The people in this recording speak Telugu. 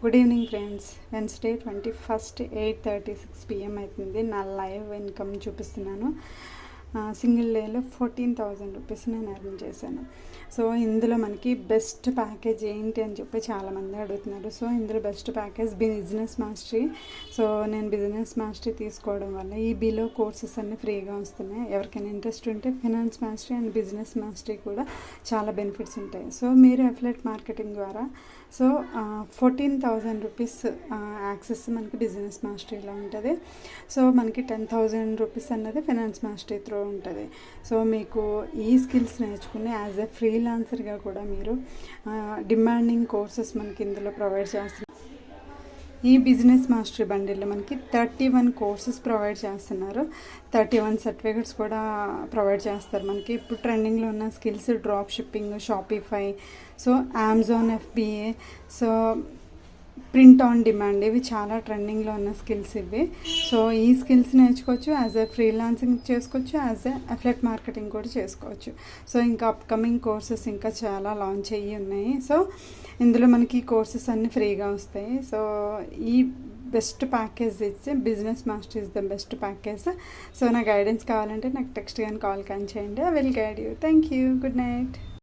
Good evening friends. Wednesday 21 8:36 PM అవుతుంది. నా లైవ్ ఇన్కమ్ చూపిస్తున్నాను. సింగిల్ డేలో 14,000 రూపీస్ నేను ఎర్న్ చేశాను. సో ఇందులో మనకి బెస్ట్ ప్యాకేజ్ ఏంటి అని చెప్పి చాలామంది అడుగుతున్నారు. సో ఇందులో best package business mastery. So నేను బిజినెస్ మాస్టరీ తీసుకోవడం వల్ల ఈ బిలో కోర్సెస్ అన్నీ ఫ్రీగా వస్తున్నాయి. ఎవరికైనా ఇంట్రెస్ట్ ఉంటే finance mastery and business mastery కూడా చాలా బెనిఫిట్స్ ఉంటాయి. సో మీరు అఫిలియేట్ మార్కెటింగ్ ద్వారా 14,000 రూపీస్ యాక్సెస్ మనకి బిజినెస్ మాస్టరీలో ఉంటుంది. సో మనకి 10,000 రూపీస్ అన్నది ఫైనాన్స్ మాస్టరీ త్రూ ఉంటుంది. సో మీకు ఈ స్కిల్స్ నేర్చుకుని యాజ్ ఎ ఫ్రీలాన్సర్గా కూడా మీరు డిమాండింగ్ కోర్సెస్ మనకి ఇందులో ప్రొవైడ్ చేస్తున్నారు. ఈ బిజినెస్ మాస్టరీ బండిల్లో మనకి 31 కోర్సెస్ ప్రొవైడ్ చేస్తున్నారు. 31 సర్టిఫికెట్స్ కూడా ప్రొవైడ్ చేస్తారు. మనకి ఇప్పుడు ట్రెండింగ్లో ఉన్న skills drop shipping, Shopify, so Amazon FBA, so print on demand, ఇవి చాలా ట్రెండింగ్లో ఉన్న స్కిల్స్ ఇవి. సో ఈ స్కిల్స్ నేర్చుకోవచ్చు, యాజ్ ఎ ఫ్రీలాన్సింగ్ చేసుకోవచ్చు, యాజ్ ఎ అఫిలియేట్ మార్కెటింగ్ కూడా చేసుకోవచ్చు. సో ఇంకా అప్కమింగ్ కోర్సెస్ ఇంకా చాలా లాంచ్ అయ్యి ఉన్నాయి. సో ఇందులో మనకి కోర్సెస్ అన్నీ ఫ్రీగా వస్తాయి. సో ఈ బెస్ట్ ప్యాకేజ్ ఇచ్చి business master is the best package. So నా గైడెన్స్ కావాలంటే నాకు టెక్స్ట్ కానీ కాల్ కానీ చేయండి. I will guide you. Thank you. Good night.